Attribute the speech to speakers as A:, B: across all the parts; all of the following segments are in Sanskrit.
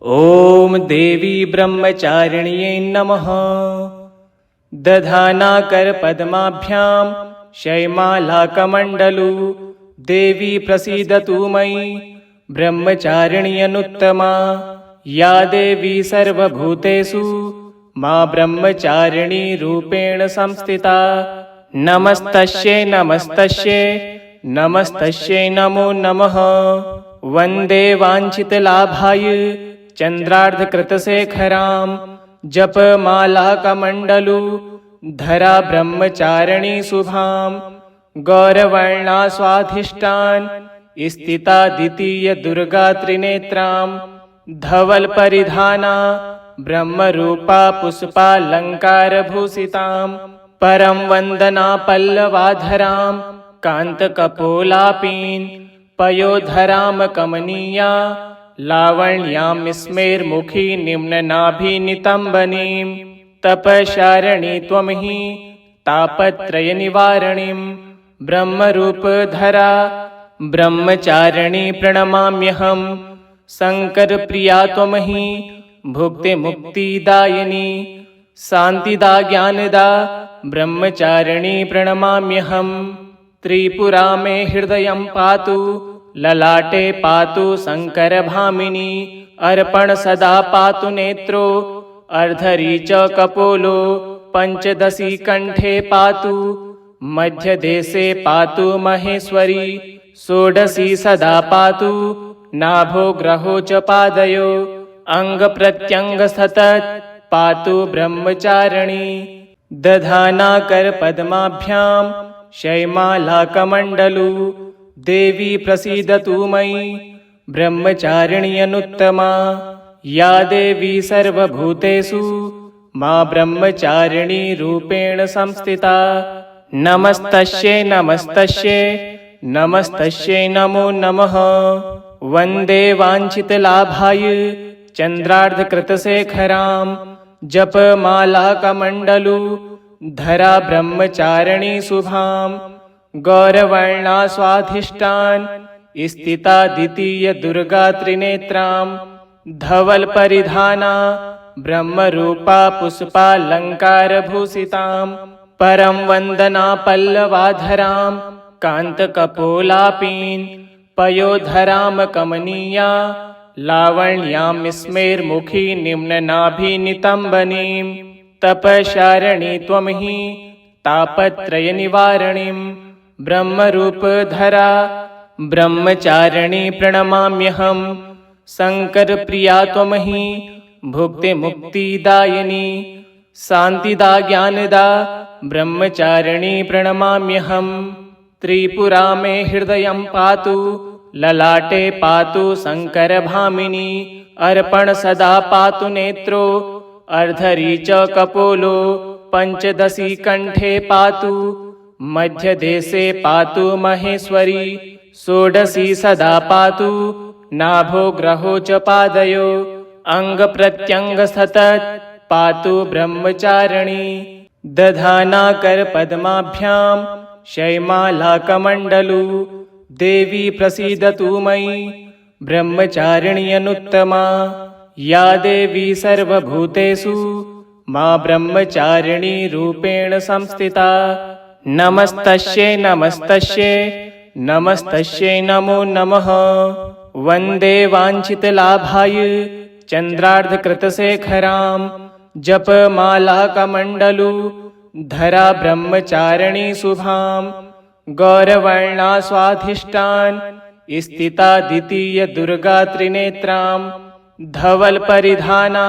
A: ॐ देवी ब्रह्मचारिण्यै नमः। दधानाकरपद्माभ्यां शैमालाकमण्डलू देवी प्रसीदतु मयि ब्रह्मचारिण्यनुत्तमा। या देवी सर्वभूतेषु मा ब्रह्मचारिणी रूपेण संस्थिता। नमस्तस्यै नमस्तस्यै नमस्तस्यै नमो नमः। वन्दे वाञ्छितलाभाय चन्द्रार्धकृतशेखरां जपमालाकमण्डलू धरा ब्रह्मचारिणी शुभां। गौरवर्णा स्वाधिष्ठान् स्थिता द्वितीय दुर्गा त्रिनेत्रां। धवलपरिधाना ब्रह्मरूपा पुष्पालङ्कारभूषितां। परं वन्दना पल्लवाधरां कान्तकपोलापीं। पयोधरां कमनीया लावण्यां स्मेर्मुखी निम्ननाभिनितम्बनीं। तपश्चारिणी त्वं हि तापत्रयनिवारणीं। ब्रह्मरूपधरा ब्रह्मचारिणी प्रणमाम्यहम्। शङ्करप्रिया त्वं हि भुक्तिमुक्तिदायिनी। शान्तिदा ज्ञानदा ब्रह्मचारिणी प्रणमाम्यहम्। त्रिपुरा मे हृदयं पातु ललाटे पातु शङ्करभामिनी। अर्पण सदा पातु नेत्रो अर्धरी च कपोलो। पञ्चदशी कण्ठे पातु मध्यदेशे पातु महेश्वरी। षोडशी सदा पातु नाभो ग्रहो च पादयो। अङ्गप्रत्यङ्ग सतत पातु ब्रह्मचारिणी। दधानाकरपद्माभ्यां शैमालाकमण्डलू देवी प्रसीदतु मयि ब्रह्मचारिण्यनुत्तमा। या देवी सर्वभूतेषु मा ब्रह्मचारिणी रूपेण संस्थिता। नमस्तस्यै नमस्तस्यै नमस्तस्यै नमो नमः। वन्दे वाञ्छितलाभाय चन्द्रार्धकृतशेखरां जपमालाकमण्डलू धरा ब्रह्मचारिणी शुभां। गौरवर्णा स्वाधिष्ठान् स्थिता द्वितीय दुर्गा त्रिनेत्रां। धवलपरिधाना ब्रह्मरूपा पुष्पालङ्कारभूषितां। परं वन्दना पल्लवाधरां कान्तकपोलापीं। पयोधरां कमनीया लावण्यां स्मेर्मुखी निम्ननाभिनितम्बनीं। तपश्चारिणी त्वं हि तापत्रयनिवारणीं। ब्रह्मरूपधरा ब्रह्मचारिणी प्रणमाम्यहम्। शङ्करप्रिया त्वं हि भुक्तिमुक्तिदायिनी। शान्तिदा ज्ञानदा ब्रह्मचारिणी प्रणमाम्यहम्। त्रिपुरा मे हृदयं पातु ललाटे पातु शङ्करभामिनी। अर्पण सदा पातु नेत्रो अर्धरी च कपोलो। पञ्चदशी कण्ठे पातु मध्यदेशे पातु महेश्वरी। षोडशी सदा पातु नाभो ग्रहो च पादयो। अङ्गप्रत्यङ्ग सतत पातु ब्रह्मचारिणी। दधानाकरपद्माभ्यां शैमालाकमण्डलू देवी प्रसीदतु मयि ब्रह्मचारिण्यनुत्तमा। या देवी सर्वभूतेषु मा ब्रह्मचारिणी रूपेण संस्थिता। नमस्तस्यै नमस्तस्यै नमस्तस्यै नमो नमः। वन्दे वाञ्छितलाभाय चन्द्रार्धकृतशेखरां जपमालाकमण्डलू धरा ब्रह्मचारिणी शुभां। गौरवर्णा स्वाधिष्ठान् स्थिता द्वितीय दुर्गा त्रिनेत्रां। धवलपरिधाना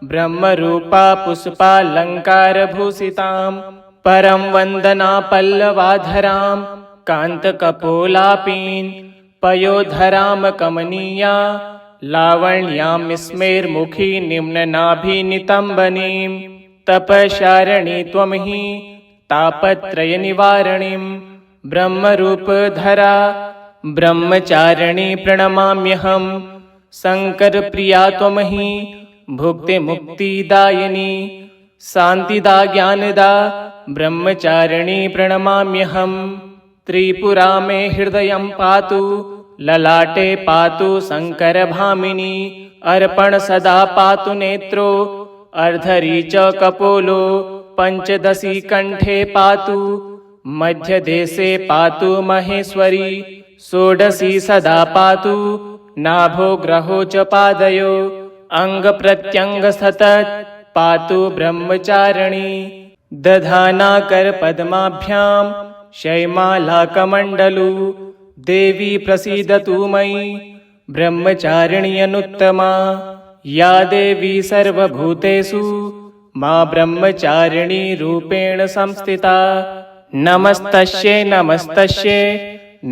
A: ब्रह्मरूपा पुष्पालङ्कारभूषितां। परं वन्दना पल्लवाधरां कान्तकपोलापीं। पयोधरां कमनीया लावण्यां स्मेर्मुखी निम्ननाभिनितम्बनीं। तपश्चारिणी त्वं हि तापत्रयनिवारणीं। ब्रह्मरूपधरा ब्रह्मचारिणी प्रणमाम्यहम्। शङ्करप्रिया त्वं हि भुक्तिमुक्तिदायिनी। शान्तिदा ज्ञानदा ब्रह्मचारिणी प्रणमाम्यहम्। त्रिपुरा मे हृदयं पातु ललाटे पातु शङ्करभामिनी अर्पण सदा पातु नेत्रो अर्धरी च कपोलो पंचदशी कंठे पातु मध्यदेशे पातु महेश्वरी षोडशी सदा पातु नाभो ग्रहो च पादयो अंग प्रत्यंग सतत पातु ब्रह्मचारिणी दधाना कर पद्माभ्यां शैमालाकमण्डलु देवी प्रसीदतु मयि ब्रह्मचारिणी अनुत्तमा या देवी सर्वभूतेषु मां ब्रह्मचारिणी रूपेण संस्थिता नमस्तस्यै नमस्तस्यै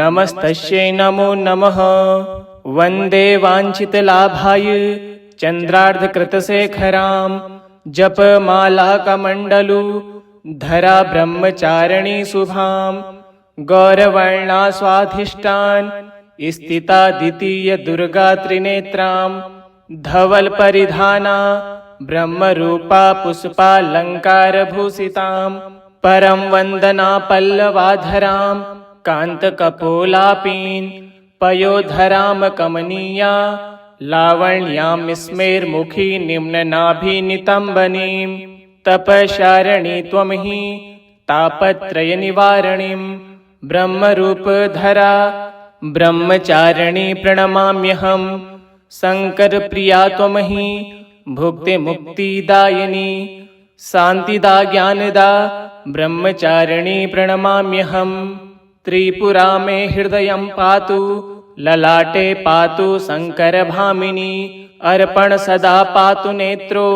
A: नमस्तस्यै नमो नमः वन्दे वाञ्छितलाभाय चन्द्रार्धकृतशेखरां जपमालाकमण्डलु धरा ब्रह्मचारिणी शुभां गौरवर्णा स्वाधिष्ठान स्थिता द्वितीय दुर्गा त्रिनेत्रां धवल परिधाना ब्रह्मरूपा पुष्पालङ्कारभूषितां परं वन्दना पल्लवाधरां कान्तकपोलापीन् पयोधरां कमनीया लावण्यां स्मेर्मुखी निम्ननाभिनितम्बनीं तपशारिणी त्वं हि तापत्रयनिवारणीं ब्रह्मरूपधरा ब्रह्मचारिणी प्रणमाम्यहम् शङ्करप्रिया त्वं हि भुक्तिमुक्तिदायिनी शान्तिदा ज्ञानदा ब्रह्मचारिणी प्रणमाम्यहम् त्रिपुरा मे हृदयं पातु ललाटे पातु शङ्करभामिनी अर्पण सदा पातु नेत्रो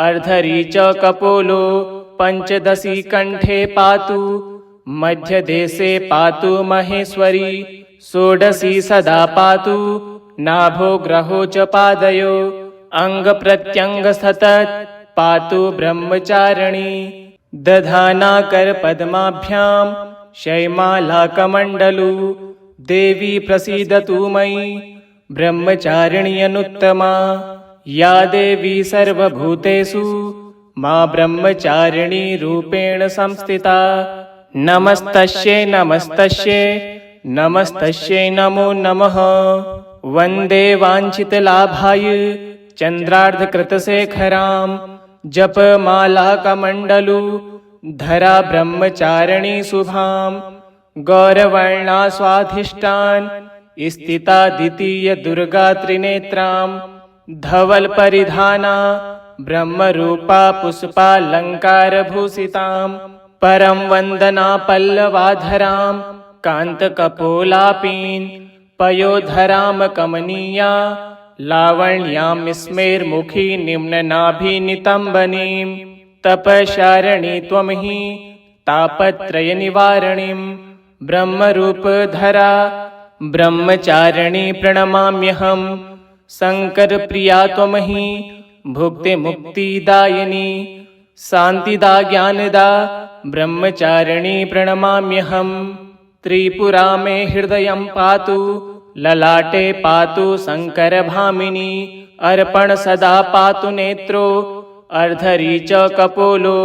A: अर्धरी च कपोलो पंचदशी कंठे पातु मध्यदेशे पातु महेश्वरी षोडशी सदा पातु नाभो ग्रहो च पादयो अंग प्रत्यंग सतत पातु ब्रह्मचारिणी दधाना कर पद्माभ्यां शैमालाकमण्डलु देवी प्रसीदतु मयि ब्रह्मचारिणी अनुत्तमा या देवी सर्वभूतेषु मां ब्रह्मचारिणी रूपेण संस्थिता नमस्तस्यै नमस्तस्यै नमस्तस्यै नमो नमः वन्दे वाञ्छितलाभाय चन्द्रार्धकृतशेखरां जपमालाकमण्डलु धरा ब्रह्मचारिणी शुभां गौरवर्णा स्वाधिष्ठान स्थिता द्वितीय दुर्गा त्रिनेत्रां धवल परिधाना ब्रह्मरूपा पुष्पालङ्कारभूषितां परं वन्दना पल्लवाधरां कान्तकपोलापीन् पयोधरां कमनीया लावण्यां स्मेर्मुखी निम्ननाभिनितम्बनीं तपशारिणी त्वं हि तापत्रयनिवारणीं ब्रह्मरूपधरा ब्रह्मचारिणी प्रणमाम्यहम् शङ्करप्रिया त्वं हि भुक्तिमुक्तिदायिनी शान्तिदा ज्ञानदा ब्रह्मचारिणी प्रणमाम्यहम् त्रिपुरा मे हृदयं पातु ललाटे पातु शङ्करभामिनी अर्पण सदा पातु नेत्रो अर्धरी च कपोलो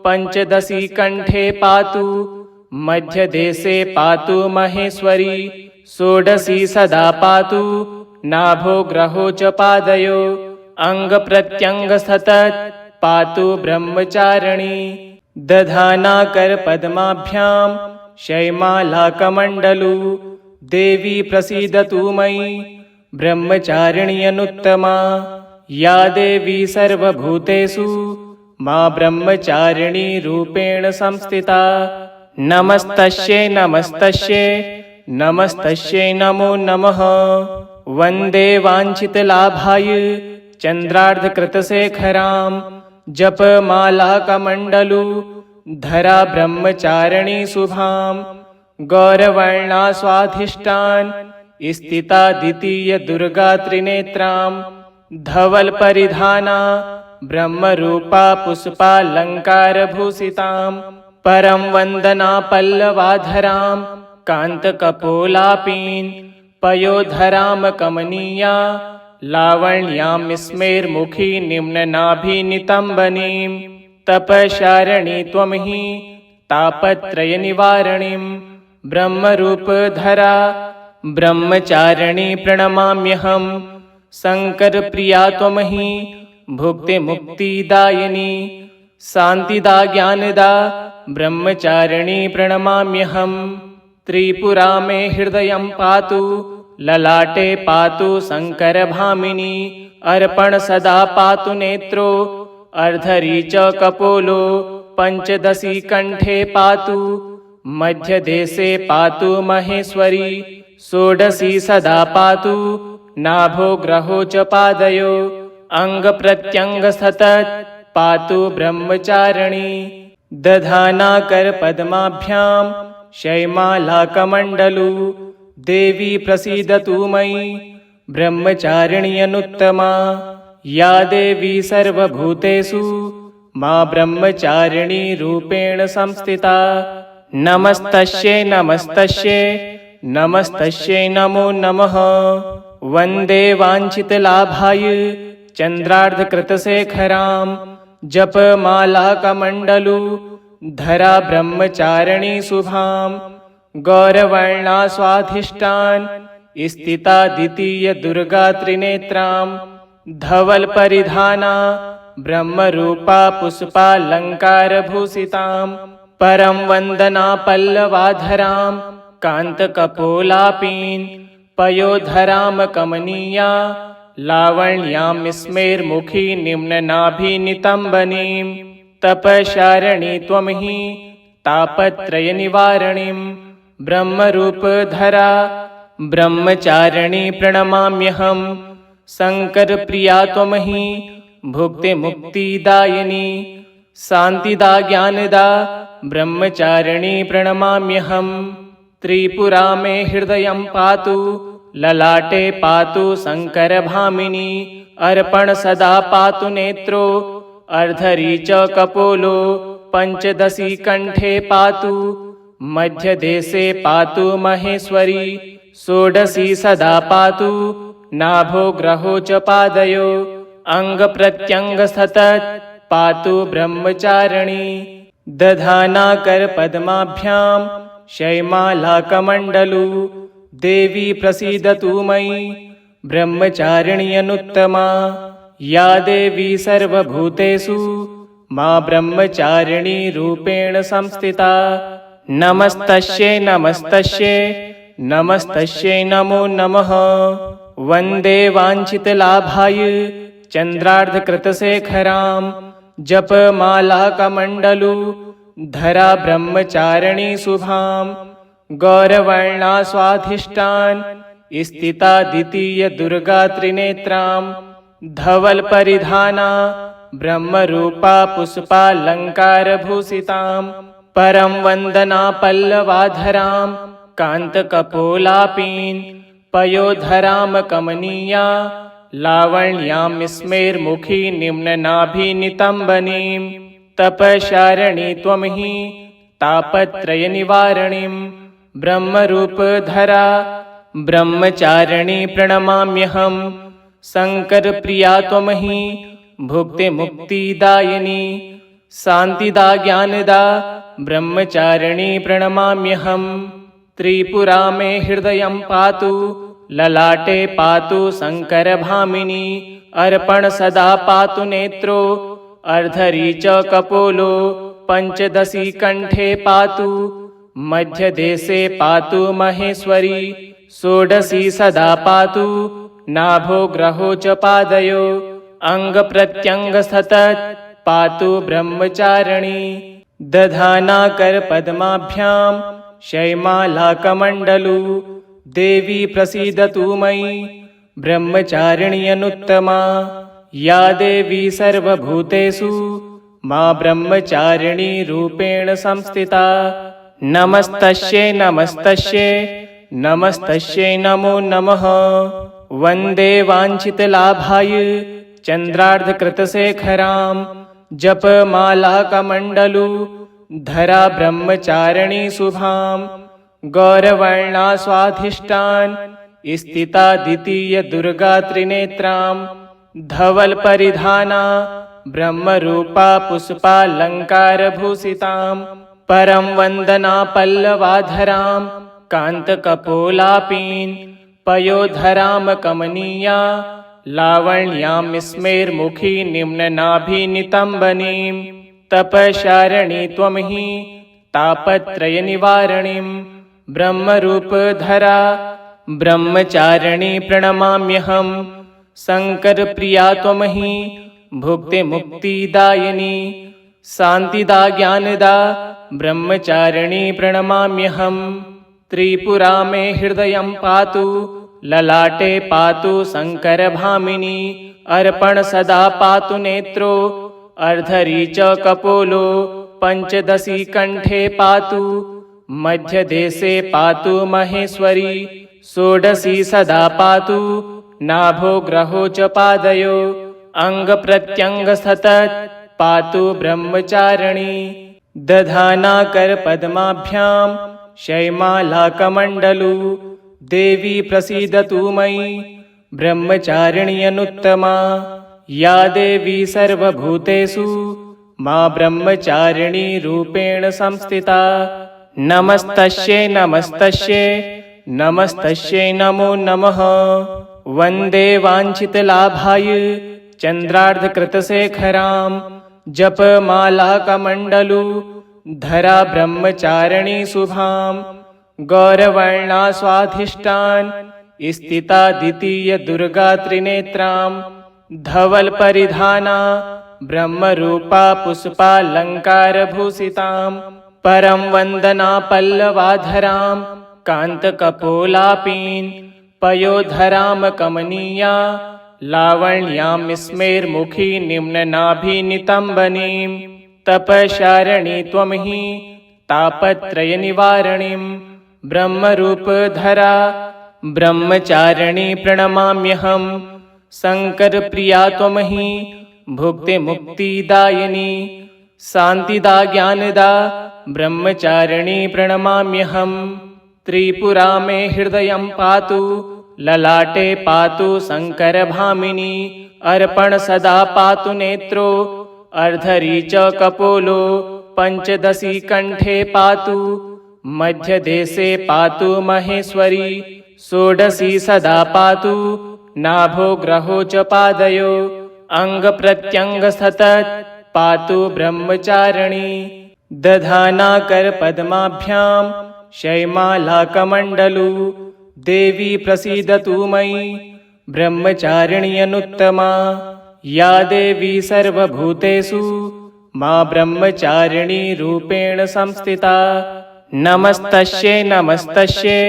A: पंचदशी कंठे पातु मध्यदेशे पातु महेश्वरी षोडशी सदा पातु नाभो ग्रहो च पादयो अंग प्रत्यंग सतत पातु ब्रह्मचारिणी दधाना कर पद्माभ्यां शैमालाकमण्डलु देवी प्रसीदतु मयि ब्रह्मचारिणी अनुत्तमा या देवी सर्वभूतेषु मां ब्रह्मचारिणी रूपेण संस्थिता नमस्तस्यै नमस्तस्यै नमस्तस्यै नमो नमः वन्दे वाञ्छितलाभाय चन्द्रार्धकृतशेखरां जपमालाकमण्डलु धरा ब्रह्मचारिणी शुभां गौरवर्णा स्वाधिष्ठान स्थिता द्वितीय दुर्गा त्रिनेत्रां धवल परिधाना ब्रह्मरूपा पुष्पालङ्कारभूषितां परं वन्दना पल्लवाधरां कान्तकपोलापीन् पयोधरां कमनीया लावण्यां स्मेर्मुखी निम्ननाभिनितम्बनीं तपशारिणी त्वं हि तापत्रयनिवारणीं ब्रह्मरूपधरा ब्रह्मचारिणी प्रणमाम्यहम् शङ्करप्रिया त्वमहि भुक्तिमुक्तिदायिनी शान्तिदा ज्ञानदा ब्रह्मचारिणी प्रणमाम्यहम् त्रिपुरा मे हृदयं पातु ललाटे पातु शङ्करभामिनी अर्पण सदा पातु नेत्रो अर्धरी च कपोलो पञ्चदशी कण्ठे पातु मध्यदेशे पातु महेश्वरी षोडशी सदा पातु नाभो ग्रहो च पादयो अङ्गप्रत्यङ्ग सतत पातु ब्रह्मचारिणी दधानाकरपद्माभ्यां शैमालाकमण्डलु देवी प्रसीदतु मयि ब्रह्मचारिणी अनुत्तमा या देवी सर्वभूतेषु मा ब्रह्मचारिणी रूपेण संस्थिता नमस्तस्यै नमस्तस्यै नमस्तस्यै नमो नमः वन्दे वाञ्छितलाभाय चन्द्रार्धकृतशेखरां जपमालाकमण्डलु धरा ब्रह्मचारिणी शुभां गौरवर्णा स्वाधिष्ठान् स्थिता द्वितीय दुर्गा त्रिनेत्रां धवल परिधाना ब्रह्मरूपा पुष्पालङ्कारभूषितां परं वन्दना पल्लवाधरां कान्तकपोलापीन् पयोधरां कमनीया लावण्यां स्मेर्मुखी निम्ननाभिनितम्बनीं तपशारिणी त्वमहि तापत्रयनिवारणीं ब्रह्मरूपधरा ब्रह्मचारिणी प्रणमाम्यहम् शङ्करप्रिया त्वमहि भुक्तिमुक्तिदायिनी शान्तिदा ज्ञानदा ब्रह्मचारिणी प्रणमाम्यहम् त्रिपुरा मे हृदयं पातु ललाटे पातु शङ्करभामिनी अर्पण सदा पातु नेत्रो अर्धरी च कपोलो पञ्चदशी कण्ठे पातु मध्यदेशे पातु महेश्वरी षोडशी सदा पातु नाभो ग्रहो च पादयो अङ्गप्रत्यङ्ग सतत पातु ब्रह्मचारिणी दधानाकरपद्माभ्यां शैमालाकमण्डलु देवी प्रसीदतु मयि ब्रह्मचारिणी अनुत्तमा या देवी सर्वभूतेषु मा ब्रह्मचारिणी रूपेण संस्थिता नमस्तस्यै नमस्तस्यै नमस्तस्यै नमो नमः वन्दे वाञ्छितलाभाय चन्द्रार्धकृतशेखरां जपमालाकमण्डलु धरा ब्रह्मचारिणी शुभां गौरवर्णा स्वाधिष्ठान् स्थिता द्वितीय दुर्गा त्रिनेत्रां धवल परिधाना ब्रह्मरूपा पुष्पालङ्कारभूषितां परं वन्दना पल्लवाधरां कान्तकपोलापीन् पयोधरां कमनीया लावण्यां स्मेर्मुखी निम्ननाभिनितम्बनीं तपशारिणी त्वमहि तापत्रयनिवारणीं ब्रह्मरूपधरा ब्रह्मचारिणी प्रणमाम्यहम् शङ्करप्रिया त्वमहि भुक्तिमुक्तिदायिनी शान्तिदा ज्ञानदा ब्रह्मचारिणी प्रणमाम्यहम् त्रिपुरा मे हृदयं पातु ललाटे पातु शङ्करभामिनी अर्पण सदा पातु नेत्रो अर्धरी च कपोलो पञ्चदशी कण्ठे पातु मध्यदेशे पातु महेश्वरी षोडशी सदा पातु नाभो ग्रहो च पादयो अङ्गप्रत्यङ्ग सतत पातु ब्रह्मचारिणी दधानाकरपद्माभ्यां शैमालाकमण्डलु देवी प्रसीदतु मयि ब्रह्मचारिणी अनुत्तमा या देवी सर्वभूतेषु मा ब्रह्मचारिणी रूपेण संस्थिता नमस्तस्यै नमस्तस्यै नमस्तस्यै नमो नमः वन्दे वाञ्छितलाभाय चन्द्रार्धकृतशेखरां जपमालाकमण्डलु धरा ब्रह्मचारिणी शुभां गौरवर्णा स्वाधिष्ठान् स्थिता द्वितीय दुर्गा त्रिनेत्रां धवल परिधाना ब्रह्मरूपा पुष्पालङ्कारभूषितां परं वन्दना पल्लवाधरां कान्तकपोलापीन् पयोधरां कमनीया लावण्यां स्मेर्मुखी निम्ननाभिनितम्बनीं तपशारिणी त्वं हि तापत्रयनिवारणीं ब्रह्मरूपधरा ब्रह्मचारिणी प्रणमाम्यहं शङ्करप्रिया त्वं हि भुक्तिमुक्तिदायिनी शान्तिदा ज्ञानदा ब्रह्मचारिणी प्रणमाम्यहम् त्रिपुरा मे हृदयं पातु ललाटे पातु शङ्करभामिनी अर्पण सदा पातु नेत्रो अर्धरी च कपोलो पञ्चदशी कण्ठे पातु मध्यदेशे पातु महेश्वरी षोडशी सदा पातु नाभो ग्रहो च पादयो अङ्गप्रत्यङ्ग सतत पातु ब्रह्मचारिणी दधानाकरपद्माभ्यां शैमालाकमण्डलु देवी प्रसीदतु मयि ब्रह्मचारिणी अनुत्तमा या देवी सर्वभूतेषु मा ब्रह्मचारिणी रूपेण संस्थिता नमस्तस्यै नमस्तस्यै नमस्तस्यै नमो नमः वन्दे वाञ्छितलाभाय चन्द्रार्धकृतशेखरां जपमालाकमण्डलु धरा ब्रह्मचारिणी शुभां गौरवर्णा स्वाधिष्ठान् स्थिता द्वितीय दुर्गा त्रिनेत्रां धवलपरिधाना ब्रह्मरूपा पुष्पालङ्कारभूषितां परं वन्दना पल्लवाधरां कान्तकपोलापीन् पयोधरां कमनीया लावण्यां स्मेर्मुखी निम्ननाभिनितम्बनीं तपशारिणी त्वं हि तापत्रयनिवारणीं ब्रह्मरूपधरा ब्रह्मचारिणी प्रणमाम्यहं शङ्करप्रिया त्वं हि भुक्तिमुक्तिदायिनी शान्तिदा ज्ञानदा ब्रह्मचारिणी प्रणमाम्यहम् त्रिपुरा मे हृदयं पातु ललाटे पातु शङ्करभामिनी अर्पण सदा पातु नेत्रो अर्धरी च कपोलो पञ्चदशी कण्ठे पातु मध्यदेशे पातु महेश्वरी षोडशी सदा पातु नाभो ग्रहो च पादयो अङ्गप्रत्यङ्ग सतत पातु ब्रह्मचारिणी दधानाकरपद्माभ्यां शैमालाकमण्डलु देवी प्रसीदतु मयि ब्रह्मचारिणी अनुत्तमा या देवी सर्वभूतेषु मा ब्रह्मचारिणी रूपेण संस्थिता नमस्तस्यै नमस्तस्यै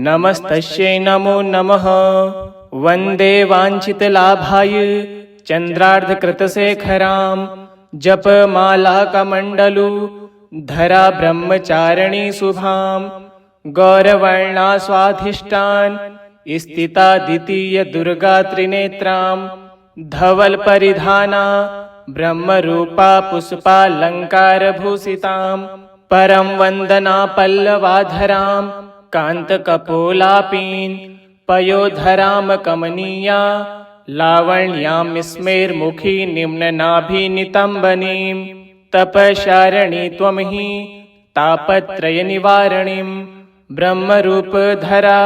A: नमस्तस्यै नमो नमः वन्दे वाञ्छितलाभाय चन्द्रार्धकृतशेखरां जपमालाकमण्डलु धरा ब्रह्मचारिणी शुभां गौरवर्णा स्वाधिष्ठान् स्थिता द्वितीय दुर्गा त्रिनेत्रां धवलपरिधाना ब्रह्मरूपा पुष्पालङ्कारभूषितां परं वन्दना पल्लवाधरां कान्तकपोलापीन् पयोधरां कमनीया लावण्यां स्मेर्मुखी निम्ननाभिनितम्बनीं तपशारिणी त्वं हि तापत्रयनिवारणीं ब्रह्मरूपधरा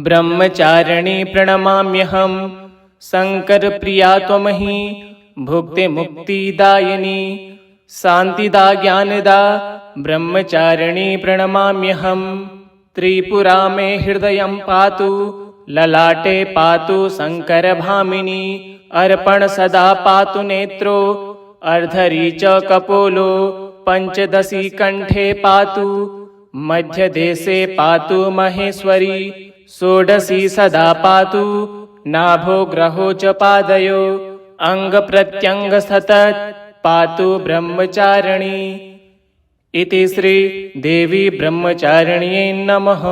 A: ब्रह्मचारिणी प्रणमाम्यहं शङ्करप्रिया त्वं हि भुक्तिमुक्तिदायिनी शान्तिदा ज्ञानदा ब्रह्मचारिणी प्रणमाम्यहम् त्रिपुरा मे हृदयं पातु ललाटे पातु शङ्करभामिनी अर्पण सदा पातु नेत्रो अर्धरी च कपोलो पञ्चदशी कण्ठे पातु मध्यदेशे पातु महेश्वरी षोडशी सदा पातु नाभो ग्रहो च पादयो अङ्गप्रत्यङ्ग सतत पातु ब्रह्मचारिणी इति श्री देवी ब्रह्मचारिण्यै नमः।